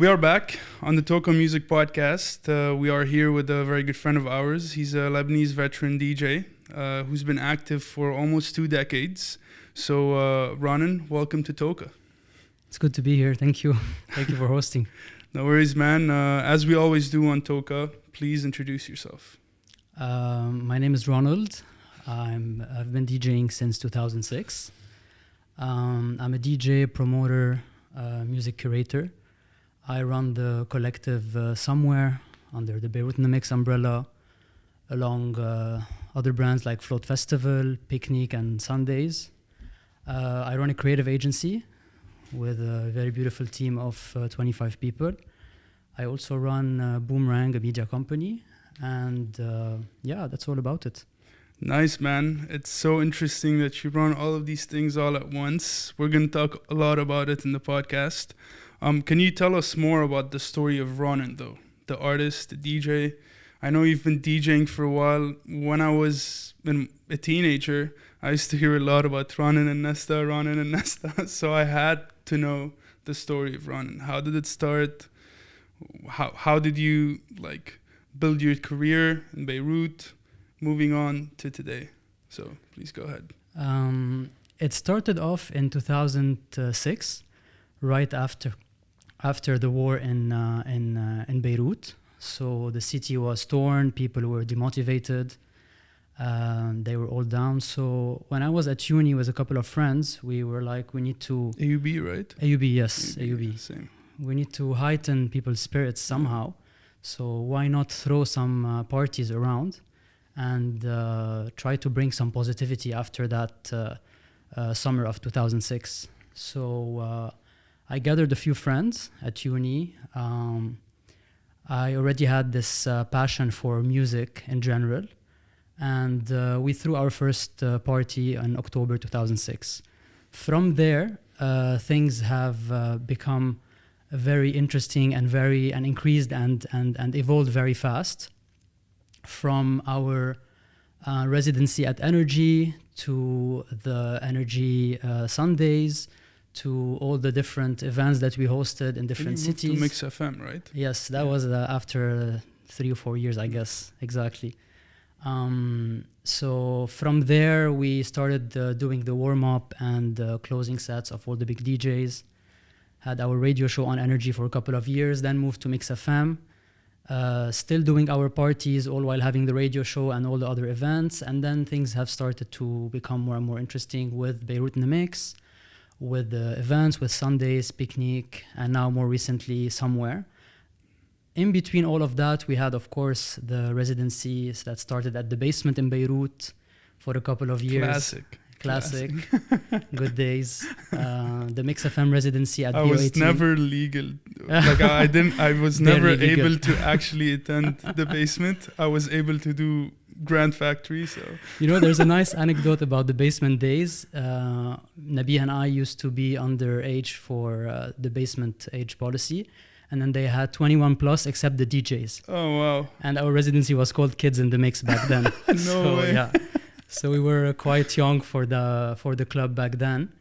We are back on the TOKA Music Podcast. We are here with a very good friend of ours. He's a Lebanese veteran DJ who's been active for almost 2 decades. So, Ronin, welcome to TOKA. It's good to be here. Thank you. Thank you for hosting. No worries, man. As we always do on TOKA, please introduce yourself. My name is Ronald. I've been DJing since 2006. I'm a DJ, promoter, music curator. I run the collective Somewhere under the Beirut Nightlife umbrella, along other brands like Float Festival, Picnic, and Sundays. I run a creative agency with a very beautiful team of 25 people. I also run Boomerang, a media company, and that's all about it. Nice, man. It's so interesting that you run all of these things all at once. We're going to talk a lot about it in the podcast. Can you tell us more about the story of Ronin, though? The artist, the DJ. I know you've been DJing for a while. When I was a teenager, I used to hear a lot about Ronin and Nesta. So I had to know the story of Ronin. How did it start? How did you build your career in Beirut, moving on to today? So please go ahead. It started off in 2006, right after the war in Beirut. So the city was torn, people were demotivated, they were all down. So when I was at uni with a couple of friends, we were like, we need to... AUB, right? AUB, yes, AUB. Same. We need to heighten people's spirits somehow. So why not throw some parties around and try to bring some positivity after that summer of 2006. So I gathered a few friends at uni. I already had this passion for music in general. And we threw our first party in October 2006. From there, things have become very interesting and increased and evolved very fast. From our residency at Energy to the Energy Sundays to all the different events that we hosted in different cities. To Mix FM, right? Yes, that was after 3 or 4 years, I guess, exactly. So from there, we started doing the warm-up and closing sets of all the big DJs. Had our radio show on Energy for a couple of years, then moved to Mix FM. Still doing our parties, all while having the radio show and all the other events. And then things have started to become more and more interesting with Beirut in the Mix, with the events, with Sundays, Picnic, and now more recently, Somewhere. In between all of that, we had, of course, the residencies that started at the basement in Beirut for a couple of years. Classic. Good days. The Mix FM residency at I BO18. was never legal. I was never able to actually attend the basement. I was able to do Grand Factory. So there's a nice anecdote about the basement days. Nabi and I used to be underage for the basement age policy. And then they had 21 plus except the DJs. Oh, wow. And our residency was called Kids in the Mix back then. No way. Yeah. So we were quite young for the club back then.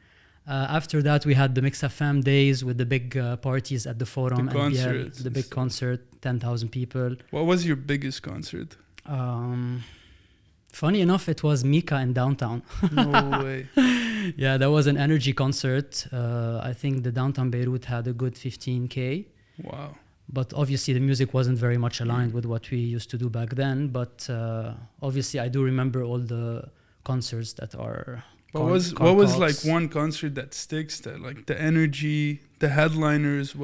After that, we had the Mix FM days with the big parties at the Forum. The concerts. The big concert, 10,000 people. What was your biggest concert? Funny enough, it was Mika in downtown. No way. Yeah, that was an Energy concert. I think the downtown Beirut had a good 15K. Wow. But obviously the music wasn't very much aligned with what we used to do back then. But obviously I do remember all the concerts that are... What was like one concert that sticks, that like the energy, the headliners,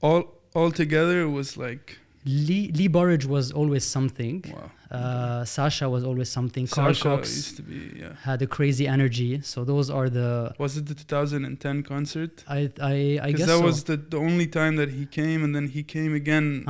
all together it was like... Lee Burridge was always something. Wow. Sasha was always something. Sasha Carl Cox used to be, had a crazy energy. So those are the... Was it the 2010 concert? I guess so. Because that was the only time that he came, and then he came again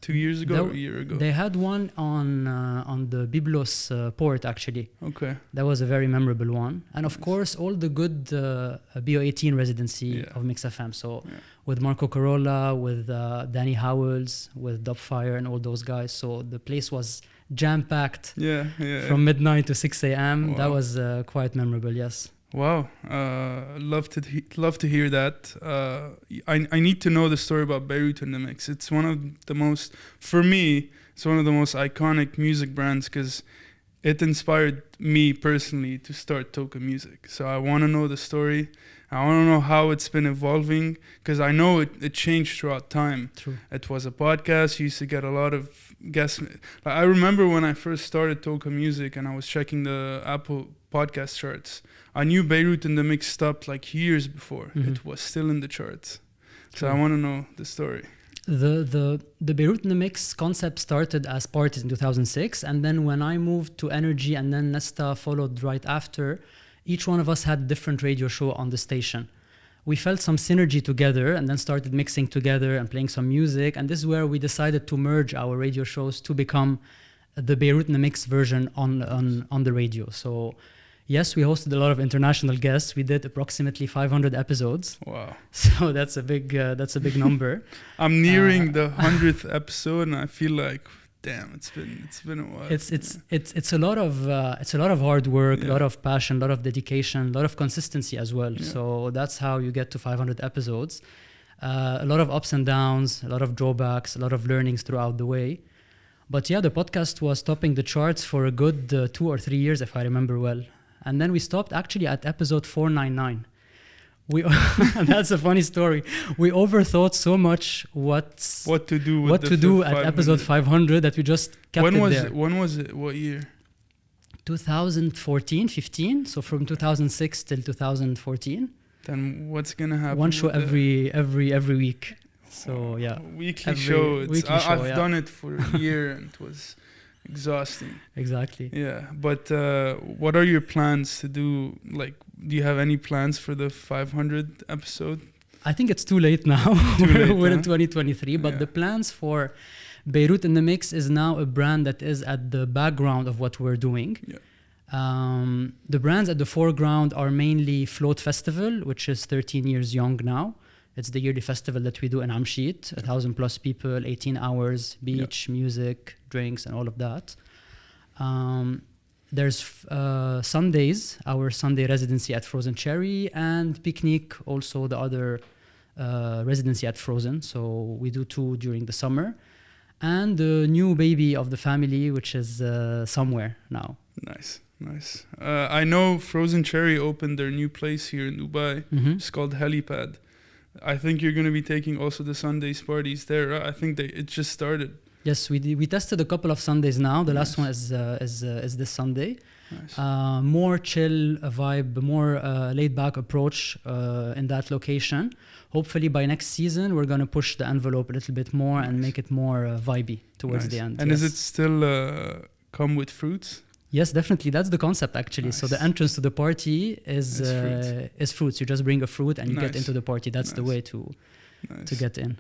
2 years ago or a year ago. They had one on the Byblos port, actually. Okay. That was a very memorable one. And of course, all the good BO18 residency of Mix FM. So with Marco Carolla, with Danny Howells, with Dubfire and all those guys. So the place was jam-packed from midnight to 6 a.m. Wow. That was quite memorable, yes. Wow, love to hear that. I need to know the story about Beirut in the Mix. It's one of the most, for me, it's one of the most iconic music brands because it inspired me personally to start TOKA Music. So I want to know the story. I want to know how it's been evolving because I know it changed throughout time. True. It was a podcast. You used to get a lot of guests. I remember when I first started TOKA Music and I was checking the Apple podcast charts. I knew Beirut in the Mix stopped like years before. Mhm. It was still in the charts. So True. I want to know the story. The Beirut in the Mix concept started as parties in 2006, and then when I moved to Energy and then Nesta followed right after, each one of us had a different radio show on the station. We felt some synergy together and then started mixing together and playing some music, and this is where we decided to merge our radio shows to become the Beirut in the Mix version on the radio. So yes, we hosted a lot of international guests. We did approximately 500 episodes. Wow. So that's a big number. I'm nearing the 100th episode and I feel like, damn, it's been a while. It's a lot of hard work, a Yeah. lot of passion, a lot of dedication, a lot of consistency as well. Yeah. So that's how you get to 500 episodes. A lot of ups and downs, a lot of drawbacks, a lot of learnings throughout the way. But yeah, the podcast was topping the charts for a good 2 or 3 years, if I remember well. And then we stopped actually at episode 499. That's a funny story. We overthought so much what to do with what the to do fifth at episode 500 that we just kept when it was there. it? When was it? What year? 2014, 15. So from 2006 till 2014, Then what's gonna happen? one show with the every week. So yeah, weekly every show. I've yeah. done it for a year and it was exhausting. exactly. Yeah, but what are your plans to do? Like, do you have any plans for the 500 episode? I think it's too late now. Too late, We're in huh? 2023, but Yeah. the plans for Beirut in the Mix is now a brand that is at the background of what we're doing. Yeah. The brands at the foreground are mainly Float Festival, which is 13 years young now. It's the yearly festival that we do in Amshit, 1,000 plus people, 18 hours, beach, music, drinks, and all of that. There's Sundays, our Sunday residency at Frozen Cherry, and Picnic, also the other residency at Frozen. So we do 2 during the summer. And the new baby of the family, which is Somewhere now. Nice. I know Frozen Cherry opened their new place here in Dubai. Mhm. It's called Helipad. I think you're going to be taking also the Sundays parties there. Right? I think it just started. Yes, we tested a couple of Sundays now. The last Nice. one is this Sunday. Nice. More chill vibe, more laid back approach in that location. Hopefully by next season we're gonna push the envelope a little bit more and Nice. make it more vibey towards Nice. the end. And yes. is it still come with fruits? Yes, definitely. That's the concept actually. So the Nice. entrance to the party is fruits. You just bring a fruit and you get Nice. into the party. That's the Nice. way to Nice. get in.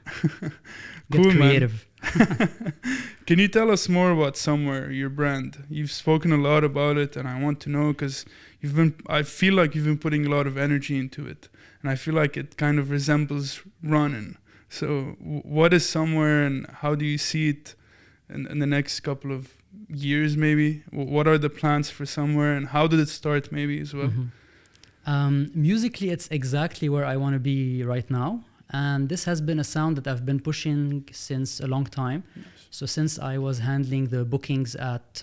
Cool, Get man. creative. Can you tell us more about Somewhere, your brand? You've spoken a lot about it, and I want to know because I feel like you've been putting a lot of energy into it, and I feel like it kind of resembles Ronin. So, what is Somewhere, and how do you see it in the next couple of years, maybe? What are the plans for Somewhere, and how did it start, maybe as well? Musically, it's exactly where I want to be right now. And this has been a sound that I've been pushing since a long time. Nice. So since I was handling the bookings at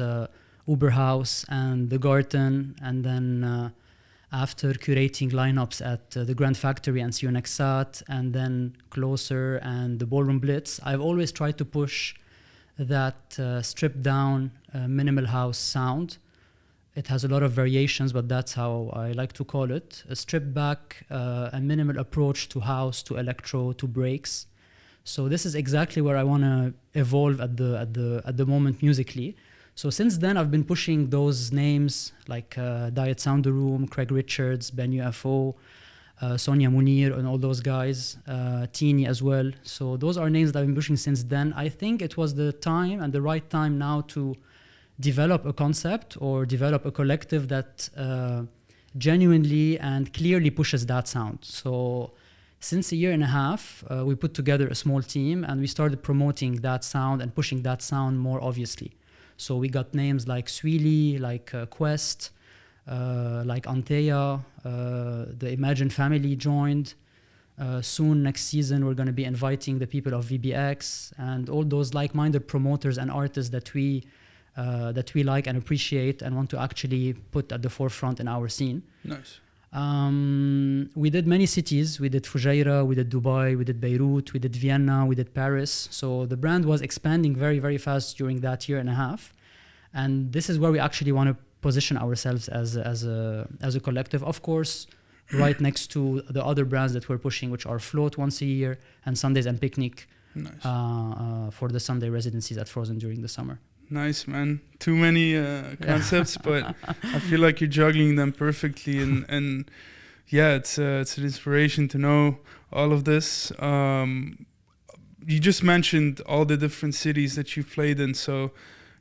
Uber House and the Garden, and then after curating lineups at the Grand Factory and See You Next Sat, and then Closer and the Ballroom Blitz, I've always tried to push that stripped down minimal house sound. It has a lot of variations, but that's how I like to call it. A stripped back, a minimal approach to house, to electro, to breaks. So this is exactly where I want to evolve at the moment musically. So since then, I've been pushing those names like Diet Sound the Room, Craig Richards, Ben UFO, Sonia Munir, and all those guys, Teeny as well. So those are names that I've been pushing since then. I think it was the time and the right time now to develop a concept or develop a collective that genuinely and clearly pushes that sound. So since a year and a half, we put together a small team and we started promoting that sound and pushing that sound more obviously. So we got names like Sweely, like Quest, like Antea, the Imagine family joined. Soon next season we're going to be inviting the people of VBX and all those like-minded promoters and artists that we like and appreciate and want to actually put at the forefront in our scene. Nice. We did many cities. We did Fujairah, we did Dubai, we did Beirut, we did Vienna, we did Paris. So the brand was expanding very, very fast during that year and a half. And this is where we actually want to position ourselves as a collective. Of course, right next to the other brands that we're pushing, which are Float once a year and Sundays and Picnic. Nice. For the Sunday residencies at Frozen during the summer. Nice, man. Too many concepts, but I feel like you're juggling them perfectly. And yeah, it's an inspiration to know all of this. You just mentioned all the different cities that you've played in. So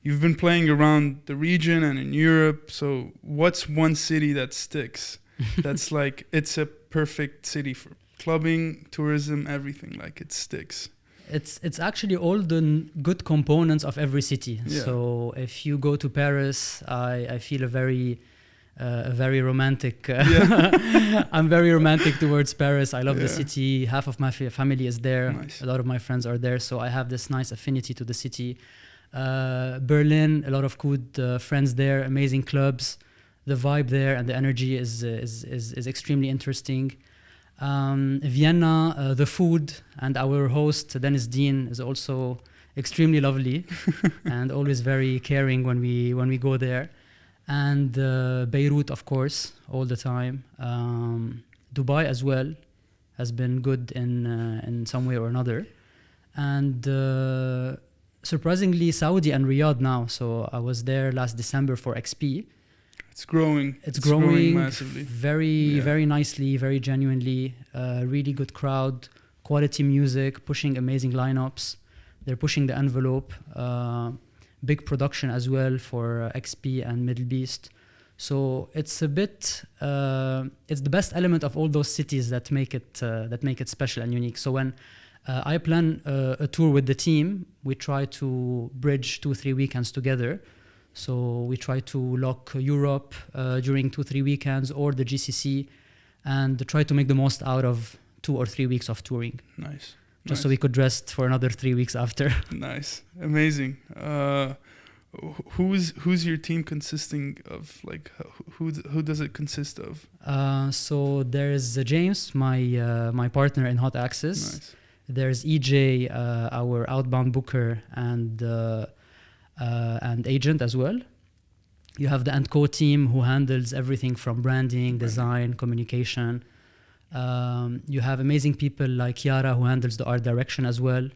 you've been playing around the region and in Europe. So what's one city that sticks? That's like, it's a perfect city for clubbing, tourism, everything. Like it sticks. It's actually all the good components of every city. Yeah. So if you go to Paris, I feel a very romantic. I'm very romantic towards Paris. I love the city. Half of my family is there. Nice. A lot of my friends are there. So I have this nice affinity to the city. Berlin, a lot of good friends there. Amazing clubs. The vibe there and the energy is extremely interesting. Vienna, the food, and our host Dennis Dean is also extremely lovely and always very caring when we go there. And Beirut, of course, all the time. Dubai as well has been good in some way or another. And surprisingly, Saudi and Riyadh now. So I was there last December for XP. It's growing. It's growing massively. Very nicely, very genuinely. Really good crowd, quality music, pushing amazing lineups. They're pushing the envelope. Big production as well for XP and Middle Beast. So it's a bit. It's the best element of all those cities that make it special and unique. So when I plan a tour with the team, we try to bridge 2-3 weekends together. So we try to lock Europe during 2-3 weekends or the GCC and try to make the most out of 2 or 3 weeks of touring. Nice. So we could rest for another 3 weeks after. Nice. Amazing. Who's your team consisting of? Like who does it consist of? So there's James, my partner in Hot Axis. Nice. There's EJ, our outbound booker and agent as well. You have the & Co team who handles everything from branding, design, communication. You have amazing people like Yara who handles the art direction as well.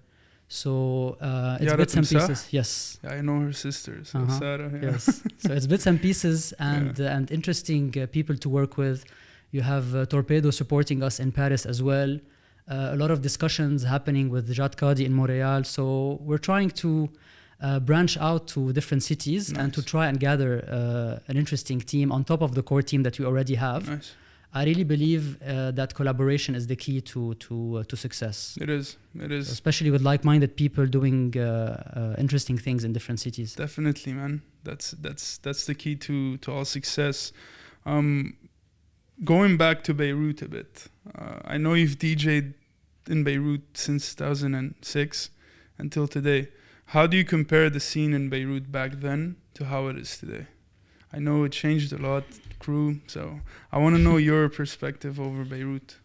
So it's Yara bits and Timsah? pieces. Yes. Yeah, I know her sister, so Sarah. Yeah. Yes. So it's bits and pieces and interesting people to work with. You have Torpedo supporting us in Paris as well. A lot of discussions happening with Jad Qadi in Montreal. So we're trying to branch out to different cities and to try and gather an interesting team on top of the core team that we already have. Nice. I really believe that collaboration is the key to success. It is. Especially with like-minded people doing interesting things in different cities. Definitely, man. That's the key to all success. Going back to Beirut a bit, I know you've DJed in Beirut since 2006 until today. How do you compare the scene in Beirut back then to how it is today? I know it changed a lot, crew, so I want to know your perspective over Beirut.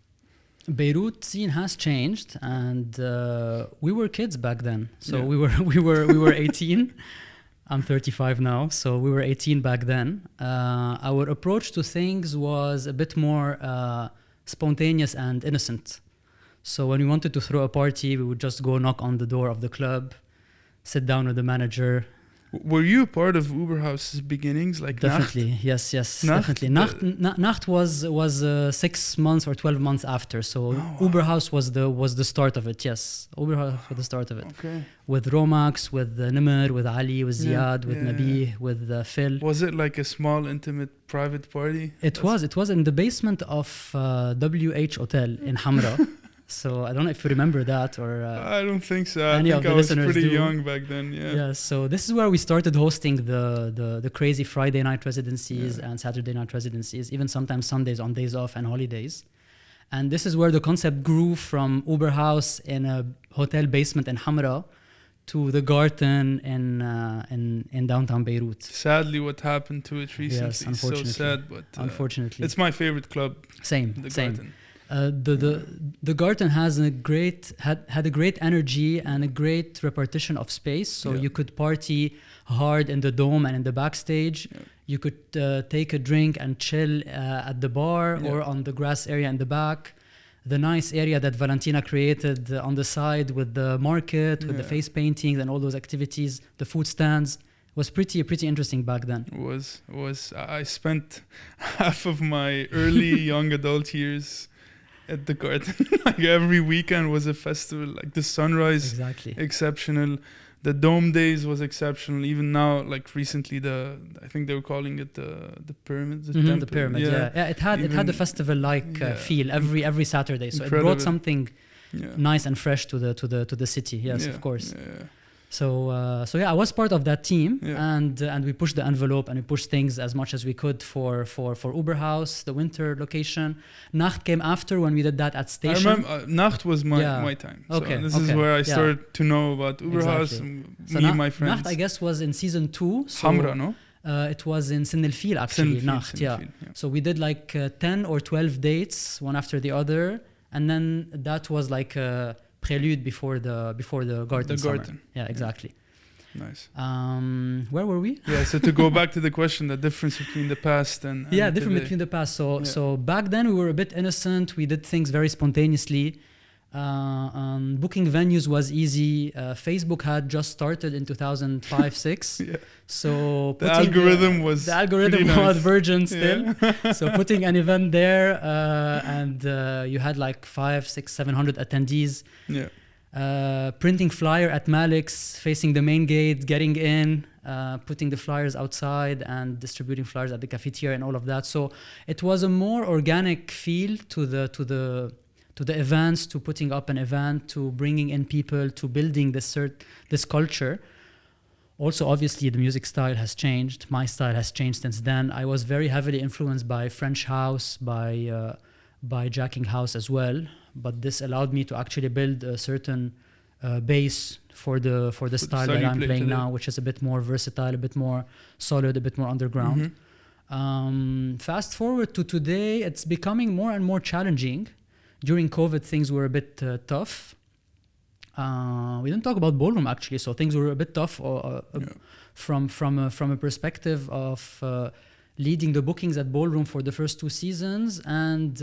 Beirut scene has changed, and we were kids back then. So we were 18. I'm 35 now, so we were 18 back then. Our approach to things was a bit more spontaneous and innocent. So when we wanted to throw a party, we would just go knock on the door of the club, sit down with the manager. Were you a part of Uberhouse's beginnings? Like definitely, Nacht? yes, Nacht? definitely. Nacht was 6 months or 12 months after. So Uberhouse was the start of it. Yes, Uberhouse was the start of it. Okay. With Romax, with Nimr, with Ali, with Ziad, with Nabi, with Phil. Was it like a small, intimate, private party? It was in the basement of WH Hotel in Hamra. So I don't know if you remember that or I don't think so. I any think of the I was listeners pretty do. young back then. Yeah. Yeah, so this is where we started hosting the crazy Friday night residencies Yeah. and Saturday night residencies, even sometimes Sundays on days off and holidays. And this is where the concept grew from Uber House in a hotel basement in Hamra to the Garden in downtown Beirut. Sadly, what happened to it recently Yes, is unfortunately. so sad, but Unfortunately. it's my favorite club, Same. the Same. Garden. The Garden has had a great energy and a great repartition of space, so Yeah. you could party hard in the dome and in the backstage. Yeah. You could take a drink and chill at the bar Yeah. or on the grass area in the back. The nice area that Valentina created on the side with the market, with the Yeah. face paintings and all those activities, the food stands, was pretty interesting back then. Was I spent half of my early young adult years at the Garden. Like every weekend was a festival. Like the sunrise, Exactly. exceptional. The dome days was exceptional. Even now, like recently, I think they were calling it the pyramid. The temple. The pyramid, yeah. It had the Even- festival-like yeah. feel every Saturday. So it Incredible. brought something Yeah. nice and fresh to the city. Yes, Yeah, of course. Yeah. So I was part of that team, Yeah. and we pushed the envelope and we pushed things as much as we could for Uber House, the winter location. Nacht came after when we did that at I Station. remember Nacht was Yeah. my time. So Okay, this is okay, where I yeah. started to know about Uber House. Exactly. And So me and my friends. Nacht, I guess, was in season 2. So Hamra, no? it was in Sin El Fil actually. Nacht, yeah. Sinfil, So we did like 10 or 12 dates, one after the other, and then that was like a prelude before the Garden. The summer. Garden. Yeah, exactly. Nice. Where were we? Yeah, so to go back to the question, the difference between the past and Yeah, different today. between the past. So Yeah. so back then we were a bit innocent. We did things very spontaneously. Booking venues was easy. Facebook had just started in 2005-6. Yeah. So The putting, algorithm was the algorithm pretty was nice. virgin still. Yeah. So putting an event there, and you had like 500, 600, 700 attendees. Yeah. Printing flyer at Malik's, facing the main gate, getting in, putting the flyers outside and distributing flyers at the cafeteria and all of that. So it was a more organic feel to the events, to putting up an event, to bringing in people, to building this culture. Also, obviously, the music style has changed. My style has changed since then. I was very heavily influenced by French house, by jacking house as well. But this allowed me to actually build a certain base for the style that you I'm play playing today. now, which is a bit more versatile, a bit more solid, a bit more underground. Mhm. Fast forward to today, it's becoming more and more challenging. During COVID, things were a bit tough. We didn't talk about ballroom actually, so things were a bit tough from a perspective of leading the bookings at ballroom for the first 2 seasons and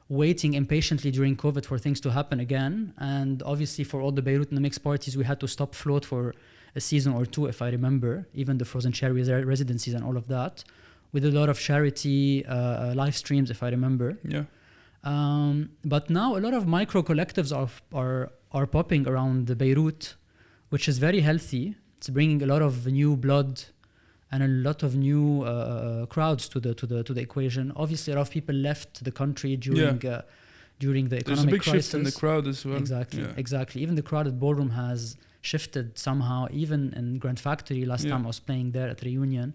waiting impatiently during COVID for things to happen again. And obviously for all the Beirut in the mix parties, we had to stop float for a season or 2, if I remember, even the Frozen Cherry residencies and all of that. We did a lot of charity live streams, if I remember. Yeah. But now a lot of micro collectives are popping around the Beirut, which is very healthy. It's bringing a lot of new blood and a lot of new crowds to the equation. Obviously, a lot of people left the country during the economic There's a big crisis. shift in the crowd as well. Exactly. Even the crowd at ballroom has shifted somehow. Even in Grand Factory, last time I was playing there at Reunion,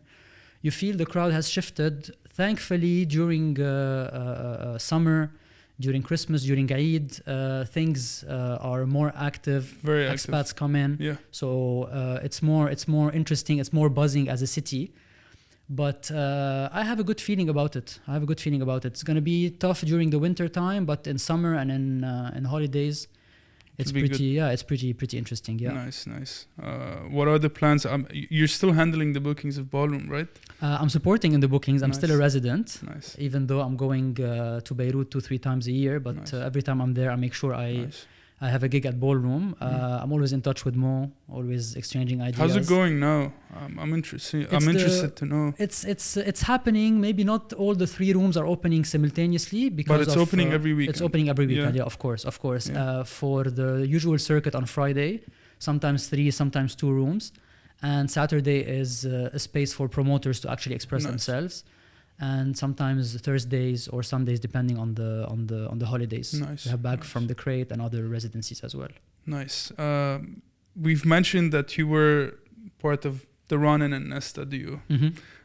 you feel the crowd has shifted. Thankfully, during summer, during Christmas, during Eid, things are more active. Very Expats active. come in. Yeah. So it's more interesting. It's more buzzing as a city. But I have a good feeling about it. It's going to be tough during the winter time, but in summer and in holidays, it's pretty interesting. Yeah. Nice. What are the plans? You're still handling the bookings of ballroom, right? I'm supporting in the bookings. I'm still a resident, Nice. even though I'm going to Beirut 2-3 times a year. But Nice. every time I'm there, I make sure Nice. I have a gig at ballroom. I'm always in touch with Mo, always exchanging ideas. How's it going now? I'm interested. I'm interested to know. It's happening. Maybe not all the 3 rooms are opening simultaneously because But it's opening every weekend. It's opening every weekend. Yeah. Yeah, of course. Yeah. For the usual circuit on Friday, sometimes 3, sometimes 2 rooms, and Saturday is a space for promoters to actually express Nice. themselves. and sometimes Thursdays or Sundays, depending on the holidays. Nice. We have back Nice. from the Crate and other residencies as well. Nice. We've mentioned that you were part of the Ronin and Nesta duo.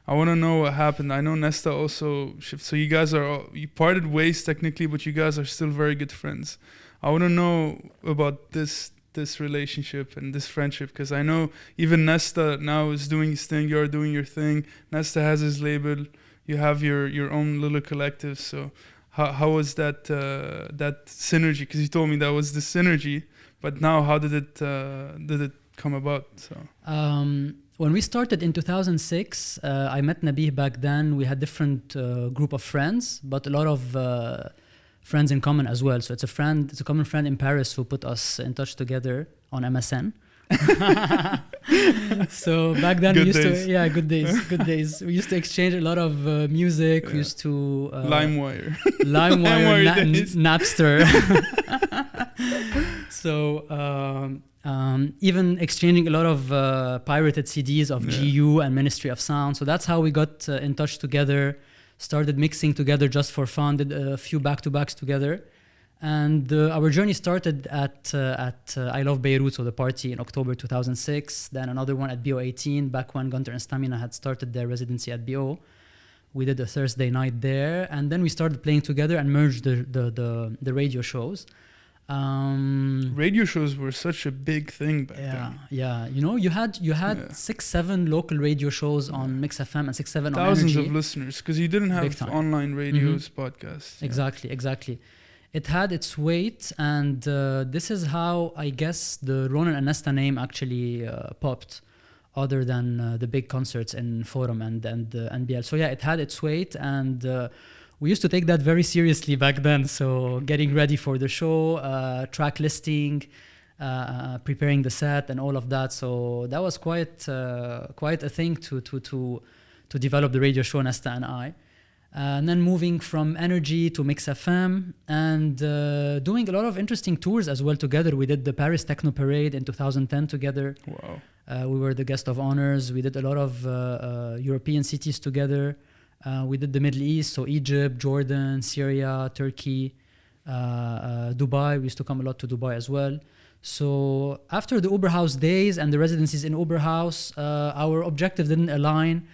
I want to know what happened. I know Nesta also shifted. So you guys you parted ways technically, but you guys are still very good friends. I want to know about this relationship and this friendship, because I know even Nesta now is doing his thing. You're doing your thing. Nesta has his label. You have your own little collective. So how was that synergy? Because you told me that was the synergy, but now how did it come about? So. When we started in 2006, I met Nabih back then. We had different group of friends, but a lot of friends in common as well. So it's a common friend in Paris who put us in touch together on MSN. So back then good days. We used to exchange a lot of music. Yeah. We used to LimeWire, Napster. So. Even exchanging a lot of pirated CDs of GU and Ministry of Sound. So that's how we got in touch together, started mixing together just for fun, did a few back-to-backs together. And our journey started at I Love Beirut, so the party in October 2006, then another one at BO18, back when Gunter and Stamina had started their residency at BO. We did a Thursday night there, and then we started playing together and merged the radio shows. Radio shows were such a big thing back then. Yeah. You know, you had 6-7 local radio shows on Mix FM and 6-7 on thousands Energy. of listeners, because you didn't have online radios, podcasts. Exactly. It had its weight, and this is how I guess the Ronin and Nesta name actually popped, other than the big concerts in Forum and NBL. So yeah, it had its weight, and we used to take that very seriously back then. So getting ready for the show, track listing, preparing the set, and all of that. So that was quite a thing to develop the radio show, Nesta and I. And then moving from Energy to Mix FM, and doing a lot of interesting tours as well together. We did the Paris Techno Parade in 2010 together. Wow. We were the guest of honors. We did a lot of European cities together. We did the Middle East, so Egypt, Jordan, Syria, Turkey, Dubai. We used to come a lot to Dubai as well. So after the Oberhaus days and the residencies in Oberhaus, our objective didn't align.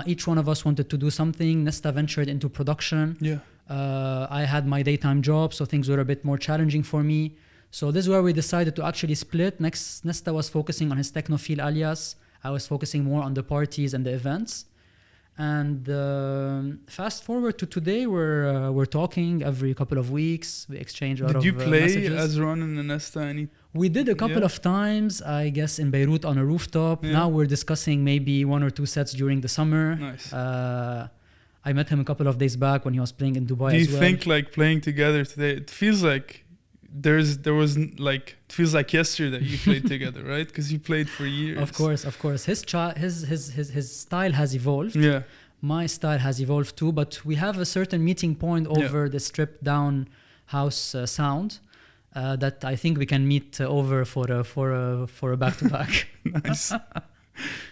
Each one of us wanted to do something. Nesta ventured into production. Yeah. I had my daytime job, so things were a bit more challenging for me. So this is where we decided to actually split. Nesta was focusing on his technophile alias. I was focusing more on the parties and the events. And fast forward to today, we're talking every couple of weeks. We exchange a lot of messages. Did you play messages. as Ronin and Nesta? We did a couple of times, I guess, in Beirut on a rooftop. Yeah. Now we're discussing maybe 1 or 2 sets during the summer. Nice. I met him a couple of days back when he was playing in Dubai. Do you think like playing together today? It feels like it feels like yesterday that you played together, right? Because you played for years. Of course. His style has evolved. Yeah. My style has evolved too, but we have a certain meeting point over the stripped down house sound that I think we can meet over for a back to back. Nice.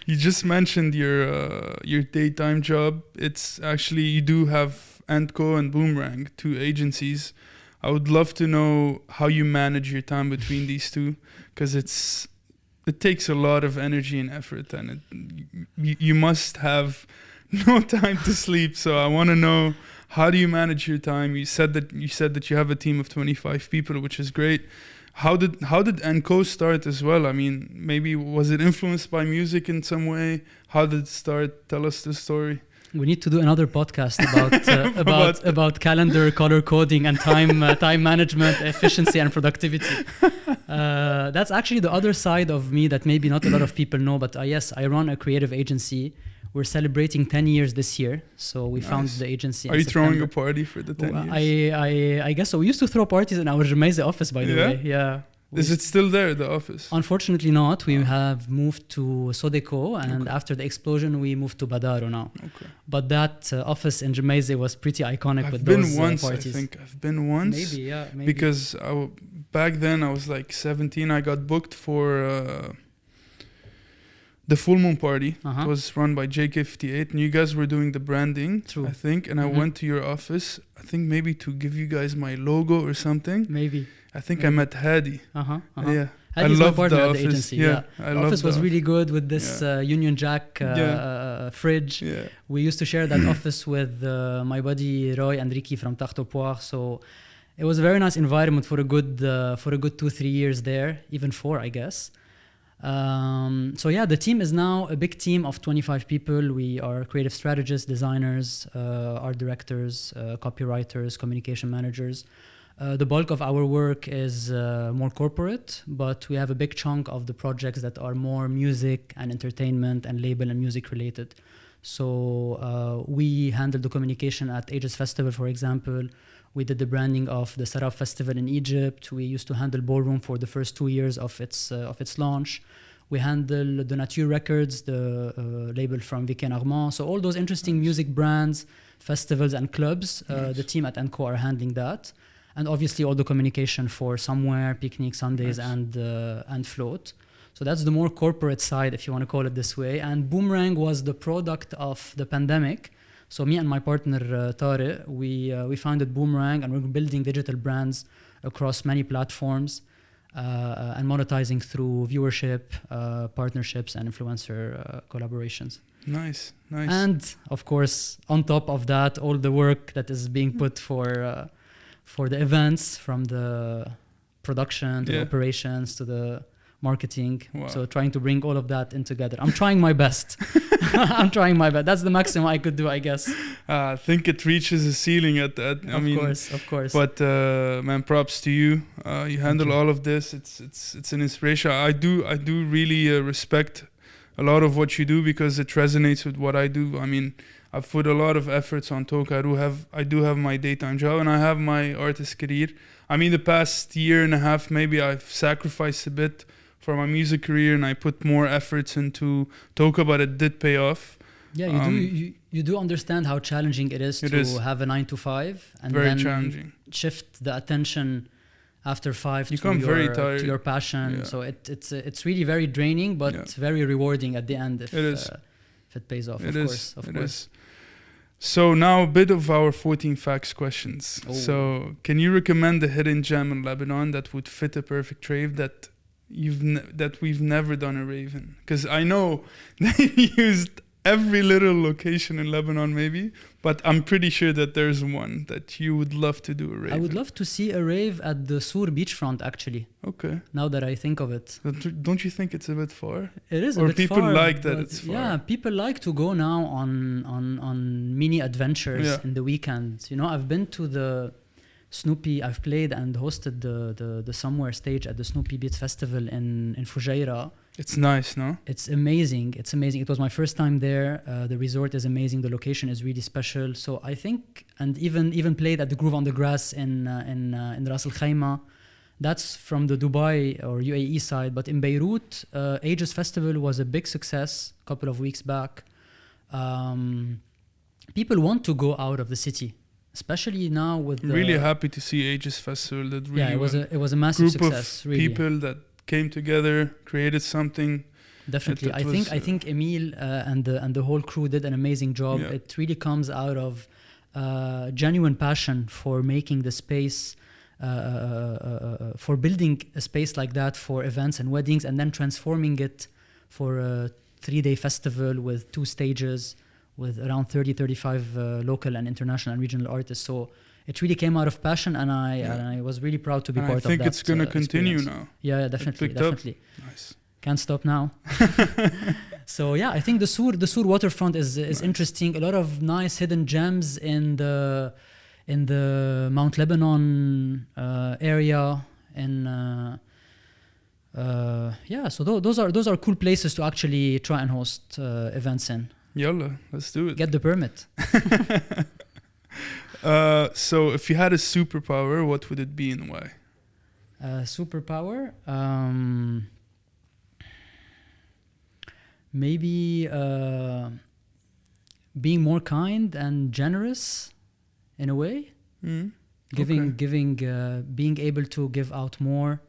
You just mentioned your daytime job. It's actually, you do have Antco and Boomerang, 2 agencies. I would love to know how you manage your time between these two, because it takes a lot of energy and effort, and you must have no time to sleep. So I want to know, how do you manage your time? You said that you have a team of 25 people, which is great. How did Antco start as well? I mean, maybe was it influenced by music in some way? How did it start? Tell us the story. We need to do another podcast about calendar, color coding, and time management, efficiency, and productivity. That's actually the other side of me that maybe not a lot of people know. But yes, I run a creative agency. We're celebrating 10 years this year, so we founded the agency. Are you throwing a party for the 10 years? I guess so. We used to throw parties in our Jemaise office, by the way. Yeah. Is it still there, the office? Unfortunately not. We have moved to Sodeco, and after the explosion, we moved to Badaro now. Okay. But that office in Jemaise was pretty iconic with those parties. I think I've been once. Maybe. Because back then I was like 17. I got booked for the Full Moon Party. Uh-huh. It was run by JK58, and you guys were doing the branding, True. I think. And I went to your office, I think maybe to give you guys my logo or something. Maybe. I think I met Hadi. Yeah. Hadi's my love partner the at the office. agency. Yeah, Yeah. I The love office the was office. really good with this Union Jack fridge. Yeah. We used to share that office with my buddy Roy and Ricky from Tarte Poire. So it was a very nice environment for a good 2-3 years there, even 4, I guess. So yeah, the team is now a big team of 25 people. We are creative strategists, designers, art directors, copywriters, communication managers. The bulk of our work is more corporate, but we have a big chunk of the projects that are more music and entertainment and label and music related. So we handle the communication at Ages Festival, for example. We did the branding of the Sarab Festival in Egypt. We used to handle Ballroom for the first 2 years of its launch. We handle the Nature Records, the label from Vicky and Armand. So all those interesting music brands, festivals and clubs, the team at Enco are handling that. And obviously all the communication for Somewhere, Picnic, Sundays, and Float. So that's the more corporate side, if you want to call it this way. And Boomerang was the product of the pandemic. So me and my partner Tariq, we founded Boomerang, and we're building digital brands across many platforms and monetizing through viewership, partnerships, and influencer collaborations. Nice. And of course, on top of that, all the work that is being put for the events, from the production to the operations to the marketing. Wow. So trying to bring all of that in together. I'm trying my best. That's the maximum I could do, I guess. I think it reaches a ceiling at that. Of course. But man, props to you. You handle all of this. It's an inspiration. I do really respect a lot of what you do, because it resonates with what I do. I mean, I've put a lot of efforts on Toka. I do have my daytime job, and I have my artist career. I mean, the past year and a half, maybe I've sacrificed a bit for my music career, and I put more efforts into Toka, but it did pay off. Yeah, you do understand how challenging it is have a 9 to 5 and very then challenging. Shift the attention after 5 to your passion. Yeah. So it's really very draining, but very rewarding at the end if it pays off. Of course. So now a bit of our 14 facts questions. Oh. So can you recommend a hidden gem in Lebanon that would fit a perfect rave that we've never done a rave in? Because I know they used every little location in Lebanon maybe, but I'm pretty sure that there's one that you would love to do a rave. I would love to see a rave at the Sur beachfront, actually. Okay. Now that I think of it. Don't you think it's a bit far? It is or a bit people far. Like that it's far? Yeah, people like to go now on mini adventures in the weekends. You know, I've been to the Snoopy, I've played and hosted the Somewhere stage at the Snoopy Beats Festival in Fujairah. It's nice, no? It's amazing. It was my first time there. The resort is amazing. The location is really special. So I think, and even played at the Groove on the Grass in Ras Al Khaimah. That's from the Dubai or UAE side. But in Beirut, Ages Festival was a big success a couple of weeks back. People want to go out of the city, especially now with really happy to see Ages Festival. That really it was a massive group success. Of really. People that came together, created something. Definitely, I think Emile and the whole crew did an amazing job. Yeah. It really comes out of genuine passion for making the space, for building a space like that for events and weddings, and then transforming it for a 3-day festival with 2 stages, with around 30-35 local and international and regional artists. So it really came out of passion, and I was really proud to be part of that. I think it's going to continue experience. now. Yeah, definitely. Nice. Can't stop now. So yeah, I think the Sur waterfront is nice. Interesting. A lot of nice hidden gems in the Mount Lebanon area, and so those are cool places to actually try and host events in. Yalla, let's do it. Get the permit. So if you had a superpower, what would it be and why? Superpower? Maybe being more kind and generous in a way. Being able to give out more,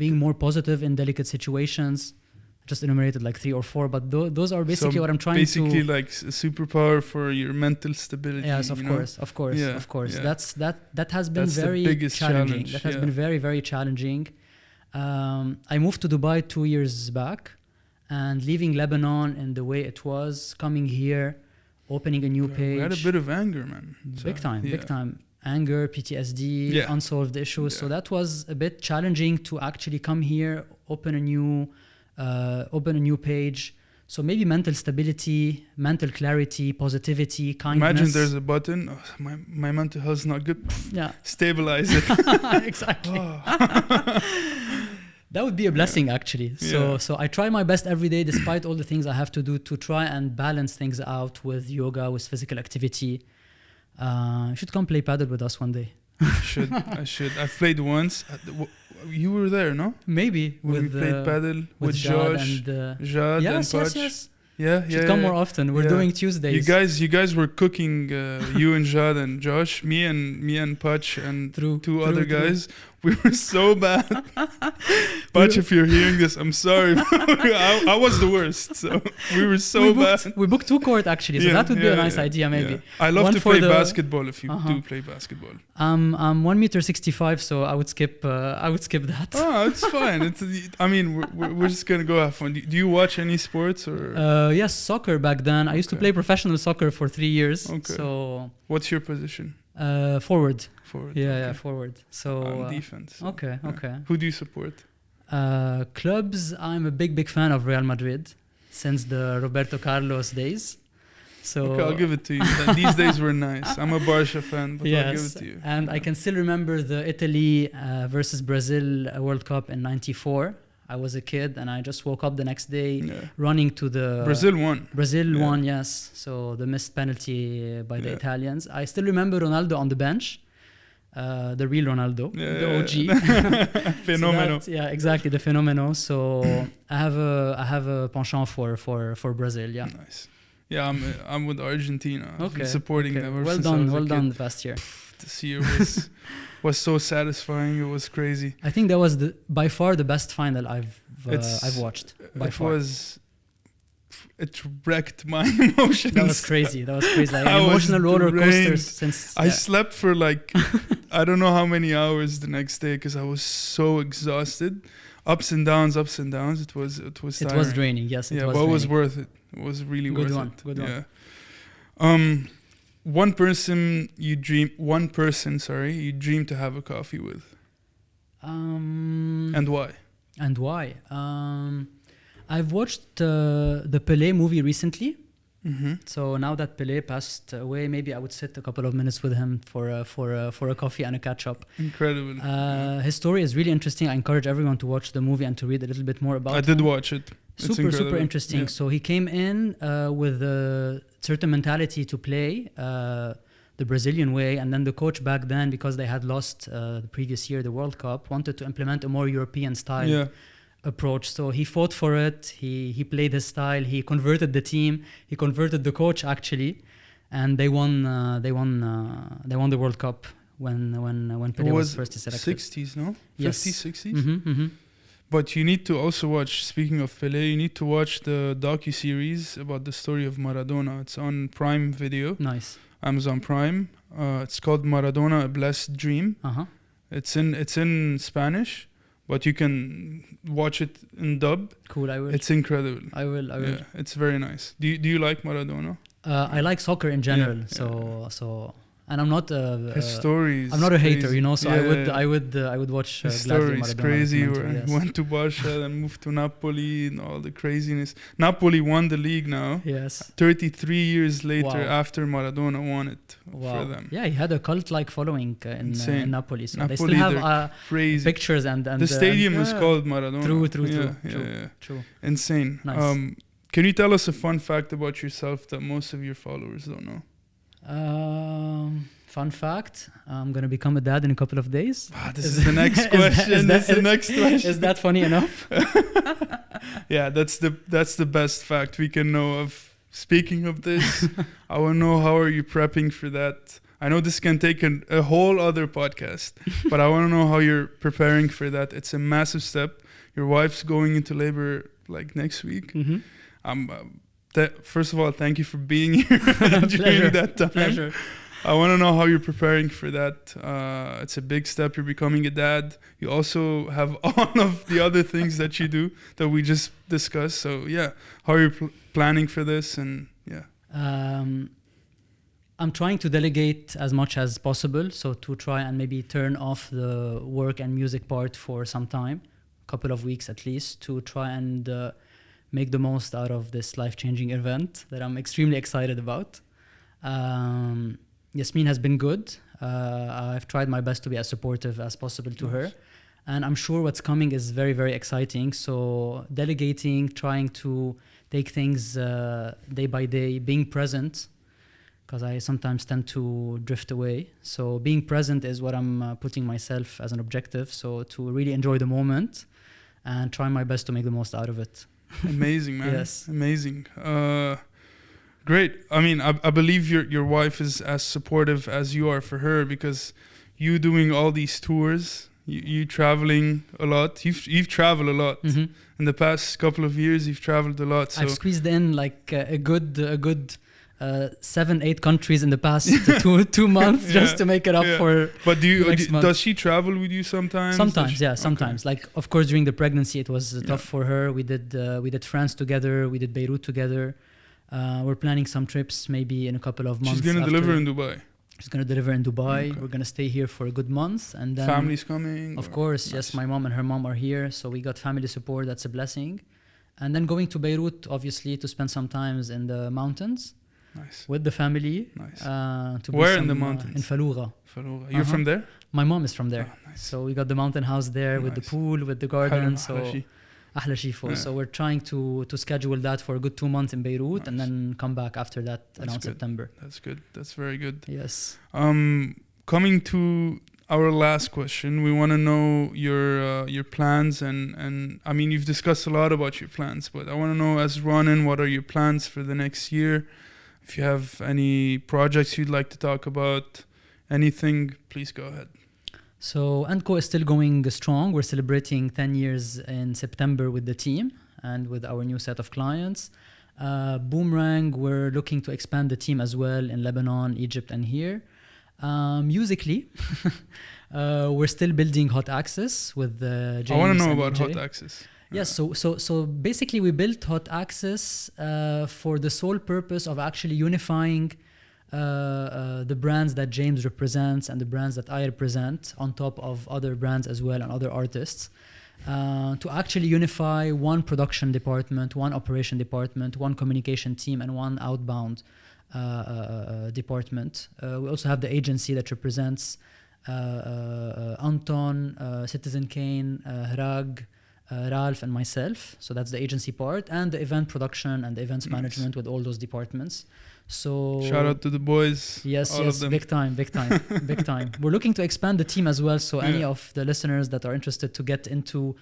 being more positive in delicate situations. Just enumerated like 3 or 4, but those are basically what I'm trying basically to. like a superpower for your mental stability. Yes, of course. Yeah, of course. yeah. That has been That's the very biggest challenging. challenge, That has yeah. been very, very challenging. I moved to Dubai 2 years back, and leaving Lebanon in the way it was, coming here, opening a new page. We had a bit of anger, man. Big time. Yeah. Anger, PTSD, Yeah. unsolved issues. Yeah. So that was a bit challenging to actually come here, open a new page. So maybe mental stability, mental clarity, positivity, kindness. Imagine there's a button. Oh, my mental health's not good. Yeah, Stabilize it. exactly. Oh. That would be a blessing, actually. Yeah. So I try my best every day, despite all the things I have to do, to try and balance things out with yoga, with physical activity. You should come play paddle with us one day. I should. I've played once. You were there, no? Maybe When we played paddle with Jad Josh, and Jad, yes, and yes, Pach. yes. Yeah, Should come more often. We're Yeah. doing Tuesdays. You guys were cooking. You and Jad and Josh, me and Pach and two other guys. We were so bad. Pach, if you're hearing this, I'm sorry. I was the worst. So we were so bad. We booked 2 court actually, so that would be a nice idea maybe. Yeah. I love One to for play the- basketball if you do play basketball. I'm 1.65 m, so I would skip that. Oh, it's fine. I mean, we're just gonna go have fun. Do you watch any sports or? Yes, soccer back then. I used to play professional soccer for 3 years. Okay. So What's your position? forward. Forward. Yeah, forward. So defense. So, okay. Who do you support? Clubs. I'm a big fan of Real Madrid since the Roberto Carlos days. So Okay, I'll give it to you. These days were nice. I'm a Barca fan, but I'll give it to you. And I can still remember the Italy versus Brazil World Cup in '94. I was a kid and I just woke up the next day running to the... Brazil won. Brazil won, yes. So the missed penalty by the Italians. I still remember Ronaldo on the bench. The real Ronaldo, the OG. Fenomeno. So exactly, the fenomeno. So I have a penchant for Brazil, yeah. Nice. Yeah, I'm with Argentina. I've been Okay. supporting them ever Well since I was a done kid. the past year. This year was so satisfying. It was crazy. I think that was by far the best final I've watched. By far. It wrecked my emotions. That was crazy. Like I was emotional roller drained. coasters. I slept for like I don't know how many hours the next day because I was so exhausted. Ups and downs. It was tiring. It was draining. Yes, it was. But it was draining. worth it. It was really worth it. Good one. Yeah. One person you dream to have a coffee with. And why? I've watched the Pelé movie recently. Mm-hmm. So now that Pelé passed away, maybe I would sit a couple of minutes with him for a coffee and a catch up. Incredible. His story is really interesting. I encourage everyone to watch the movie and to read a little bit more about it. I did watch it. It's super interesting. Yeah. So he came in with a certain mentality to play the Brazilian way, and then the coach back then, because they had lost the previous year the World Cup, wanted to implement a more European style approach. So he fought for it. He played his style. He converted the team. He converted the coach actually, and they won the World Cup when Pelé was first selected. 60s, no? Yes. 50s, 60s. Mm-hmm. But you need to also watch. Speaking of Pelé, you need to watch the docu-series about the story of Maradona. It's on Prime Video. Nice. Amazon Prime. It's called Maradona: A Blessed Dream. It's in Spanish, but you can watch it in dub. Cool, I will. It's incredible. I will. Yeah, it's very nice. Do you like Maradona? I like soccer in general. So and I'm not his stories. I'm not a hater, crazy. So I would watch. His gladly story is Maradona crazy. documentary, yes. Went to Barca, then moved to Napoli, and all the craziness. Napoli won the league now. Yes. 33 years later, Wow. after Maradona won it for them. Yeah, he had a cult-like following in Napoli. So Napoli, they still have crazy pictures and the stadium is called Maradona. True. Insane. Nice. Can you tell us a fun fact about yourself that most of your followers don't know? Fun fact: I'm gonna become a dad in a couple of days. This is the next question. Is that funny enough? Yeah, that's the best fact we can know of. Speaking of this, I want to know, how are you prepping for that? I know this can take a whole other podcast, but I want to know how you're preparing for that. It's a massive step. Your wife's going into labor like next week. First of all, thank you for being here during that time. Pleasure. I want to know how you're preparing for that. It's a big step. You're becoming a dad. You also have all of the other things that you do that we just discussed. So yeah, how are you planning for this? And yeah. I'm trying to delegate as much as possible. So to try and maybe turn off the work and music part for some time, a couple of weeks at least, to try and make the most out of this life-changing event that I'm extremely excited about. Yasmin has been good. I've tried my best to be as supportive as possible to her. And I'm sure what's coming is very, very exciting. So delegating, trying to take things day by day, being present, because I sometimes tend to drift away. So being present is what I'm putting myself as an objective. So to really enjoy the moment and try my best to make the most out of it. Amazing, man. Yes. Amazing. Great. I mean, I believe your wife is as supportive as you are for her, because you doing all these tours, you traveling a lot. You've traveled a lot. Mm-hmm. In the past couple of years, you've traveled a lot. So I've squeezed in like a good 7-8 countries in the past 2 months just to make it up for. But does she travel with you sometimes? Sometimes, yeah, sometimes. Okay. Like, of course, during the pregnancy, it was tough for her. We did France together. We did Beirut together. We're planning some trips maybe in a couple of months. She's gonna deliver in Dubai. She's gonna deliver in Dubai. Okay. We're gonna stay here for a good month, and then family's coming. Of course, nice. yes. My mom and her mom are here, so we got family support. That's a blessing. And then going to Beirut, obviously, to spend some times in the mountains. Nice. With the family. Nice. Where in the mountains? In Faloura. Faloura. You're from there? My mom is from there. Oh, nice. So we got the mountain house there with the pool, with the garden. Ahla Shifo. So we're trying to schedule that for a good 2 months in Beirut, and then come back after that around September. That's good. That's very good. Yes. Coming to our last question, we want to know your plans, and I mean, you've discussed a lot about your plans, but I want to know, as Ronin, what are your plans for the next year? If you have any projects you'd like to talk about, anything, please go ahead. So Andco is still going strong. We're celebrating 10 years in September with the team and with our new set of clients. Boomerang, we're looking to expand the team as well in Lebanon, Egypt, and here. Musically, we're still building Hot Access with James. I want to know about Hot Access. Yes, so basically we built Hot Access for the sole purpose of actually unifying the brands that James represents and the brands that I represent, on top of other brands as well and other artists, to actually unify one production department, one operation department, one communication team, and one outbound department. We also have the agency that represents Anton, Citizen Kane, Hrag, Ralph, and myself. So that's the agency part, and the event production and the events management with all those departments. So shout out to the boys. Yes, big time. We're looking to expand the team as well. So any of the listeners that are interested to get into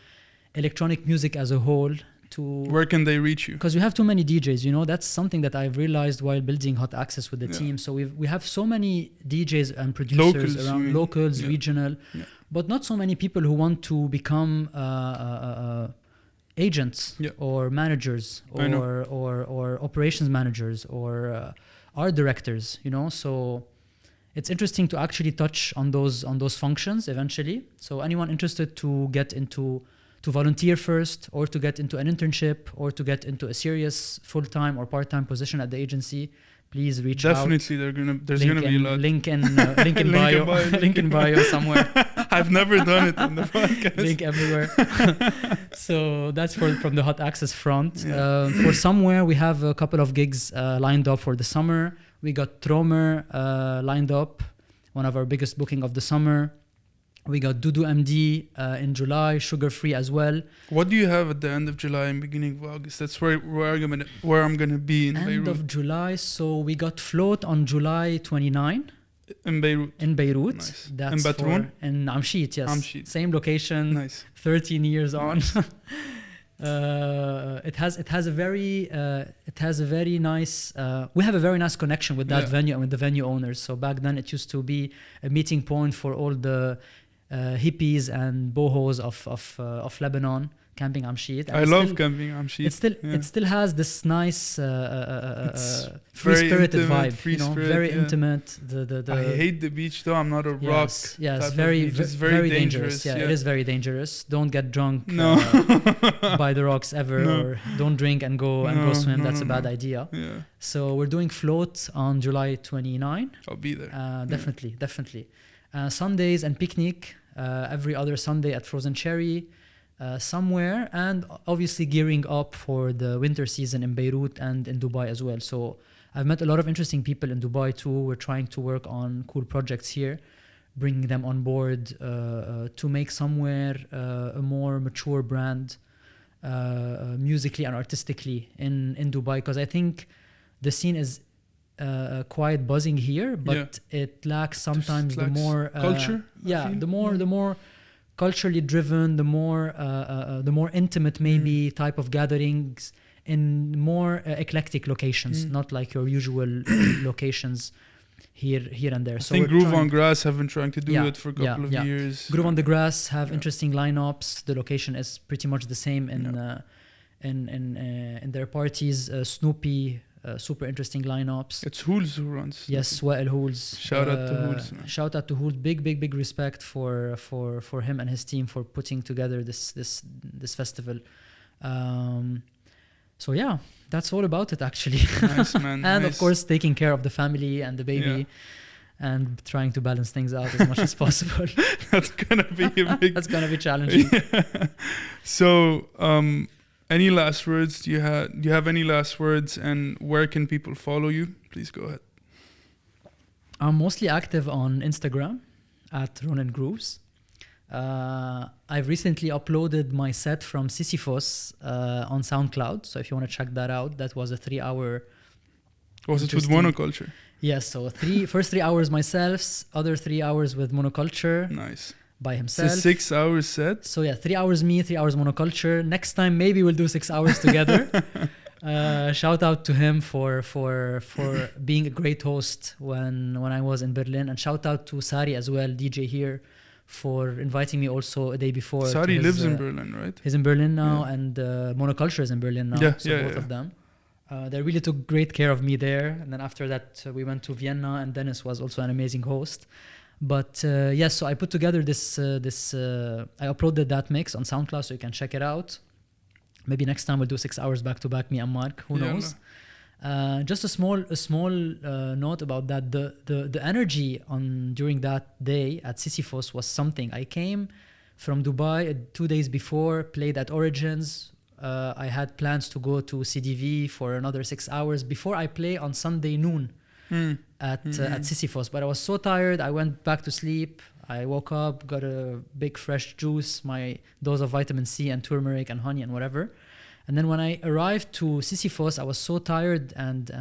electronic music as a whole, where can they reach you? Because we have too many DJs, that's something that I've realized while building Hot Access with the team. So we have so many DJs and producers around, locals, regional, but not so many people who want to become agents or managers or operations managers or art directors, so it's interesting to actually touch on those functions eventually. So anyone interested to get into, to volunteer first, or to get into an internship, or to get into a serious full-time or part-time position at the agency, please reach out. Definitely, there's gonna be a lot. Link in bio, link in bio somewhere. I've never done it in the podcast. Link everywhere. So that's from the Hot Access front. For somewhere, we have a couple of gigs lined up for the summer. We got Tromer lined up, one of our biggest booking of the summer. We got Dudu MD in July, Sugar Free as well. What do you have at the end of July and beginning of August? That's where I'm gonna be in Beirut. End of July, so we got Float on July 29. In Beirut. Nice. That's in Batroun? In Amshit, yes. Amshit. Same location. Nice. 13 years on. It has a very nice. We have a very nice connection with that venue and with the venue owners. So back then it used to be a meeting point for all the hippies and bohos of Lebanon, camping Amshit. I love camping Amshit. It still has this nice free-spirited vibe, very intimate. I hate the beach though. I'm not a rock. Yes, very dangerous. Yeah, it is very dangerous. Don't get drunk by the rocks ever, or don't drink and go swim. That's a bad idea. Yeah. So we're doing float on July 29. I'll be there. Definitely. Sundays and picnic every other Sunday at Frozen Cherry. Somewhere, and obviously gearing up for the winter season in Beirut and in Dubai as well. So I've met a lot of interesting people in Dubai too. We're trying to work on cool projects here, bringing them on board to make somewhere a more mature brand musically and artistically in Dubai, because I think the scene is quite buzzing here, but it lacks sometimes the more culture. The more culturally driven, the more intimate maybe type of gatherings in more eclectic locations, not like your usual locations here and there. I think Groove on Grass have been trying to do it for a couple of years. Groove on the Grass have interesting lineups. The location is pretty much the same in their parties. Snoopy. Super interesting lineups. It's Hools who runs. Yes, Wael Hools. Shout out to Hools. Shout out to Hools. Big respect for him and his team for putting together this festival. So yeah, that's all about it actually. Nice, man. And of course taking care of the family and the baby. And trying to balance things out as much as possible. That's gonna be that's gonna be challenging. So any last words? Do you have any last words, and where can people follow you? Please go ahead. I'm mostly active on Instagram at Ronin Grooves. I've recently uploaded my set from Sisyphos on SoundCloud. So if you want to check that out, that was a 3-hour. Was it with Monoculture? Yes. So first 3 hours myself, other 3 hours with Monoculture. Nice. By himself. It's a 6 hours set. So 3 hours me, 3 hours Monoculture. Next time maybe we'll do 6 hours together. Shout out to him for being a great host when I was in Berlin, and shout out to Sari as well, DJ here, for inviting me also a day before. Sari lives in Berlin, right? He's in Berlin now, and Monoculture is in Berlin now. Both of them. They really took great care of me there, and then after that we went to Vienna, and Dennis was also an amazing host. But yes, so I put together this. I uploaded that mix on SoundCloud, so you can check it out. Maybe next time we'll do 6 hours back to back, me and Mark. Who knows? Just a small note about that. The energy during that day at Sisyphos was something. I came from Dubai 2 days before, played at Origins. I had plans to go to CDV for another 6 hours before I play on Sunday noon. At Sisyphos, but I was so tired I went back to sleep. I woke up, got a big fresh juice, my dose of vitamin C and turmeric and honey and whatever, and then when I arrived to Sisyphos I was so tired and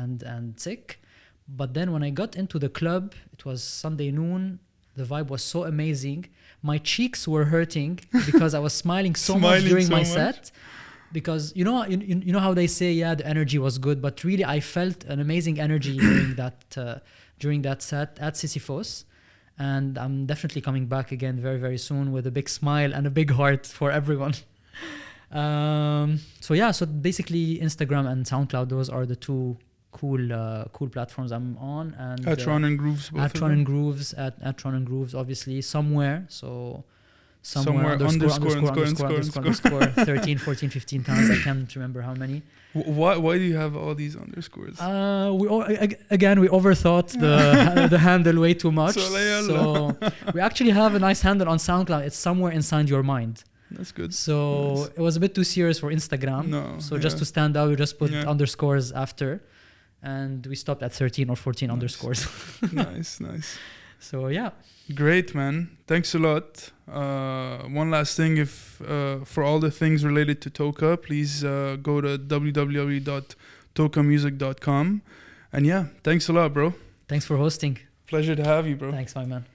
sick. But then when I got into the club, it was Sunday noon, the vibe was so amazing. My cheeks were hurting because I was smiling so much during my set. Because you know how they say the energy was good, but really I felt an amazing energy during that set at Sisyphos, and I'm definitely coming back again very very soon with a big smile and a big heart for everyone. So basically Instagram and SoundCloud, those are the two cool platforms I'm on, and at Ronin Grooves, at Ronin Grooves, at Ronin Grooves, obviously somewhere underscore 13, 14, 15 times. I can't remember how many. Why do you have all these underscores? We overthought the handle way too much. So we actually have a nice handle on SoundCloud. It's somewhere inside your mind. That's good. So it was a bit too serious for Instagram. Just to stand out, we just put underscores after, and we stopped at 13 or 14 underscores. Nice. So yeah. Great, man. Thanks a lot. One last thing, if for all the things related to Toka, please go to www.tokamusic.com. And thanks a lot, bro. Thanks for hosting. Pleasure to have you, bro. Thanks, my man.